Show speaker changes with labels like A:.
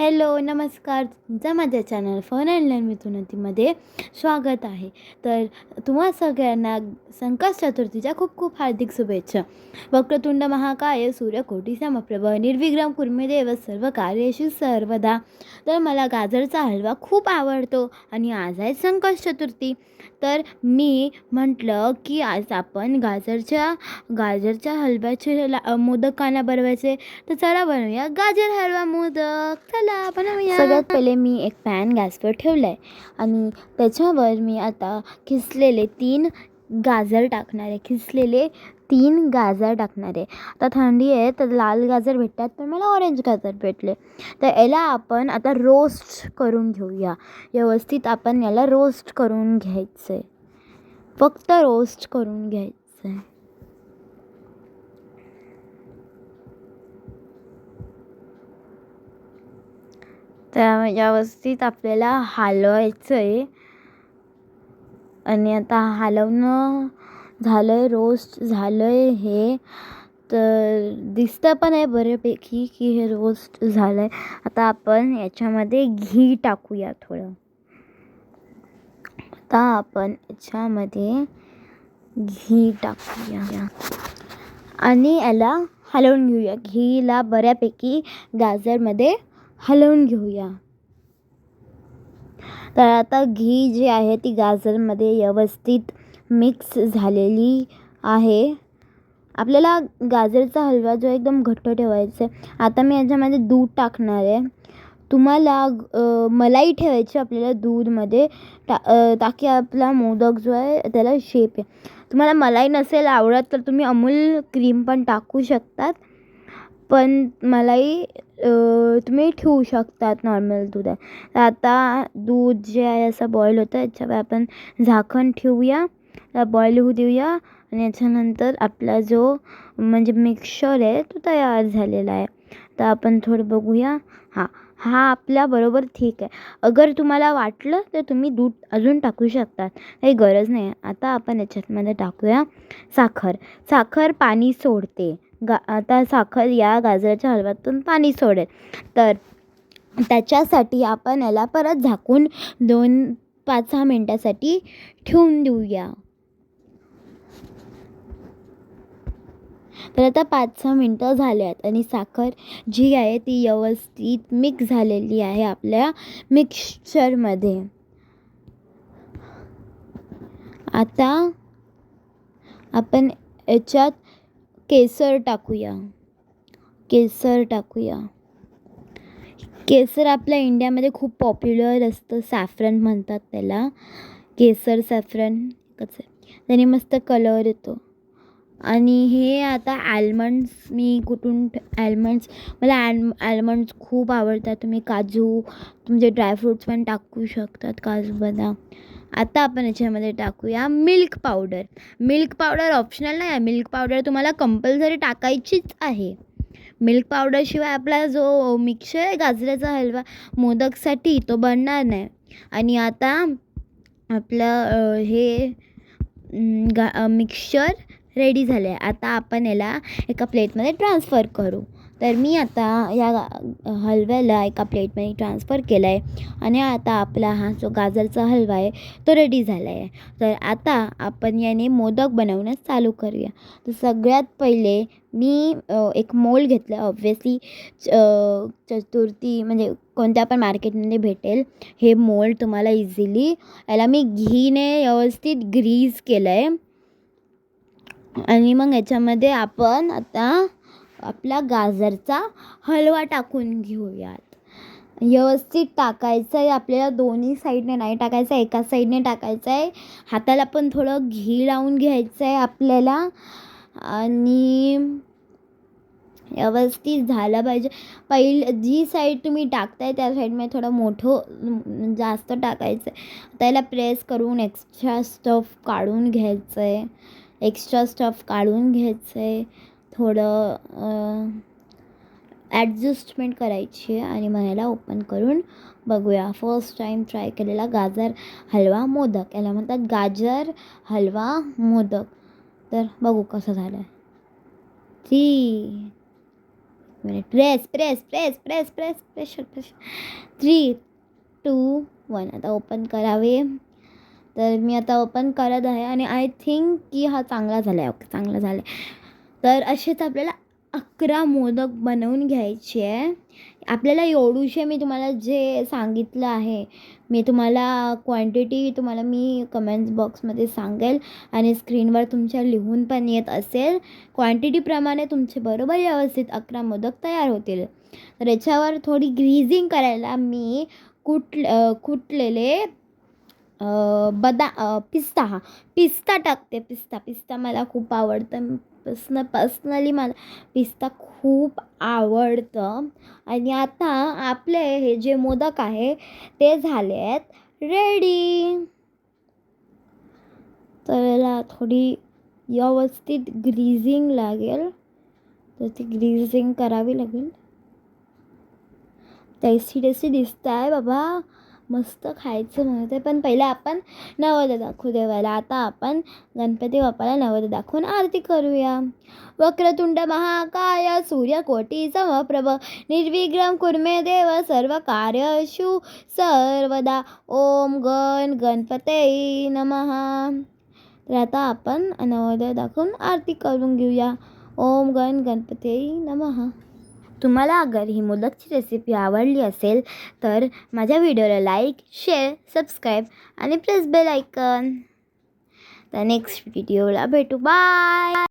A: Hello, नमस्कार. तुमचं माझ्या channel fun and learn with उन्नतीमध्ये स्वागत आहे. तर तुम्हा सगळ्यांना संकट चतुर्थीच्या खूप खूप हार्दिक शुभेच्छा. वक्रतुंड महाकाय सूर्यकोटी समप्रभ निर्विघ्नं कुर्मे देव सर्व कार्येषु सर्वदा. तर मला गाजरचा हलवा खूप आवडतो आणि आज आहे संकट चतुर्थी. तर मी म्हटलं की आज आपण गाजरच्या हलव्याचे मोदकांना बनवायचे. तर चला बनवूया गाजर हलवा मोदक. चला बनवूया. सगळ्यात पहिले मी एक पॅन गॅसवर ठेवला आहे आणि त्याच्यावर मी आता खिसलेले 3 गाजर टाकणार आहे. आता थंडी आहे तर लाल गाजर भेटतात, पण मला ऑरेंज गाजर भेटले. तर याला आपण आता रोस्ट करून घेऊया. व्यवस्थित आपण याला रोस्ट करून घ्यायचं आहे. फक्त रोस्ट करून घ्यायचं आहे. त्या व्यवस्थित आपल्याला हलवायचं आहे आणि आता हलवणं झालं आहे, रोस्ट झालं आहे हे. तर दिसतं पण आहे बऱ्यापैकी की हे रोस्ट झालं आहे. आता आपण याच्यामध्ये घी टाकूया थोडं. आणि याला हलवून घेऊया. घीला बऱ्यापैकी गाजरमध्ये हलवून घेऊया. तर आता घी जी आहे ती गाजरमध्ये व्यवस्थित मिक्स झालेली आहे. आपल्याला गाजरचा हलवा जो एकदम घट्ट ठेवायचा आहे. आता मी याच्यामध्ये दूध टाकणार आहे. तुम्हाला मलाई ठेवायची आपल्याला दूधमध्ये ताकी आपला मोदक जो आहे त्याला शेप आहे. तुम्हाला मलाई नसेल आवडत तर तुम्ही अमूल क्रीम पण टाकू शकतात, पण मलाई तुम्ही ठेवू शकतात नॉर्मल दूध आहे. तर आता दूध जे आहे असं बॉईल होतं, याच्यावर आपण झाकण ठेवूया, बॉईल होऊ देऊया आणि याच्यानंतर आपला जो म्हणजे मिक्सचर आहे तो तयार झालेला आहे. तर आपण थोडं बघूया. हा आपल्या बरोबर ठीक आहे. अगर तुम्हाला वाटलं तर तुम्ही दूध अजून टाकू शकतात, काही गरज नाही. आता आपण याच्यामध्ये टाकूया साखर पाणी सोडते. आता साखर या गाजराच्या हलव्यातून पाणी सोडेल. तर त्याच्यासाठी आपण याला परत झाकून 5-6 मिनटासाठी ठेवून देऊया. तर आता 5-6 मिनटं झाले आहेत आणि साखर जी आहे ती व्यवस्थित मिक्स झालेली आहे आपल्या मिक्सचरमध्ये. आता आपण याच्यात केसर टाकूया. केसर आपल्या इंडियामध्ये खूप पॉप्युलर असतं. सॅफ्रन म्हणतात त्याला. केसर सॅफ्रन एकच आहे. त्याने मस्त कलर येतो. आणि हे आता आल्मंड्स मला आल्मंड्स खूप आवडतात. तुम्ही काजू तुमचे ड्रायफ्रूट्स पण टाकू शकतात, काजू बदाम. आता आपण याच्यामध्ये टाकूया मिल्क पावडर ऑप्शनल नाही आहे. मिल्क पावडर तुम्हाला कंपल्सरी टाकायचीच आहे. मिल्क पावडरशिवाय आपला जो मिक्सचर आहे गाजराचा हलवा मोदकसाठी तो बनणार नाही. आणि आता आपलं हे मिक्सचर रेडी झालं आहे. आता आपण याला एका प्लेटमध्ये ट्रान्सफर करू. तर मी आता या हलव्याला एका प्लेटमध्ये ट्रान्सफर केलं आहे आणि आता आपला हा जो गाजरचा हलवा आहे तो रेडी झाला आहे. तर आता आपण याने मोदक बनवणं चालू करूया. तर सगळ्यात पहिले मी एक मोल्ड घेतलं. ऑब्व्हियसली चतुर्थी म्हणजे कोणत्या पण मार्केटमध्ये भेटेल हे मोल्ड तुम्हाला इझिली. याला मी घीने व्यवस्थित ग्रीस केलं आहे आणि मग याच्यामध्ये आपण आता आपला गाजरचा हलवा टाकून घेऊयात. व्यवस्थित टाकायचं आहे आपल्याला. दोन्ही साईडने नाही टाकायचं आहे, एका साईडने टाकायचं आहे. हाताला पण थोडं घी लावून घ्यायचं आहे आपल्याला आणि व्यवस्थित झालं पाहिजे. जी साईड तुम्ही टाकताय त्या साईडमध्ये थोडं मोठं जास्त टाकायचं आहे. त्याला प्रेस करून एक्स्ट्रा स्टफ काढून घ्यायचं आहे. थोडं ॲडजस्टमेंट करायची आहे आणि मग याला ओपन करून बघूया. फर्स्ट टाईम ट्राय केलेला गाजर हलवा मोदक, याला म्हणतात गाजर हलवा मोदक. तर बघू कसं झालं आहे. 3, minute. Press press press press press pressure pressure 3, 2, 1. आता ओपन करावे. तर मी आता ओपन करत आहे आणि आय थिंक की हा चांगला झाला आहे. ओके, चांगला झाला आहे. तर असेच आपल्याला 11 मोदक बनवून घ्यायचे आहे. आपल्याला एवढूशे मी तुम्हाला जे सांगितलं आहे, मी तुम्हाला क्वांटिटी तुम्हाला मी कमेंट्स बॉक्समध्ये सांगेल आणि स्क्रीनवर तुमच्या लिहून पण येत असेल. क्वांटिटीप्रमाणे तुमचे बरोबर व्यवस्थित 11 मोदक तयार होतील. तर याच्यावर थोडी ग्रीजिंग करायला मी कुटलेले पिस्ता टाकते. पिस्ता मला खूप आवडतं. पर्सनली मला पिस्ता खूप आवडतं. आणि आता आपले हे जे मोदक आहे ते झाले आहेत रेडी. तर याला थोडी व्यवस्थित ग्रीजिंग लागेल, तर ती ग्रीजिंग करावी लागेल. टेस्टी दिसत आहे बाबा, मस्त खायचं म्हणते. पण पहिलं आपण नैवेद्य दाखवू देवाला. आता आपण गणपती बाप्पाला नैवेद्य दाखवून आरती करूया. वक्रतुंड महाकाय सूर्यकोटी समप्रभ निर्विघ्नं कुर्मे देव सर्व कार्येषु सर्वदा. ओम गणपते नमः. तर आता आपण नैवेद्य दाखवून आरती करून घेऊया. ओम गणपते नमः. तुम्हाला अगर ही मोदकची रेसिपी आवडली असेल तर माझ्या व्हिडिओला लाईक, शेअर, सबस्क्राईब आणि प्रेस बेल आयकन. तर नेक्स्ट व्हिडिओला भेटू. बाय.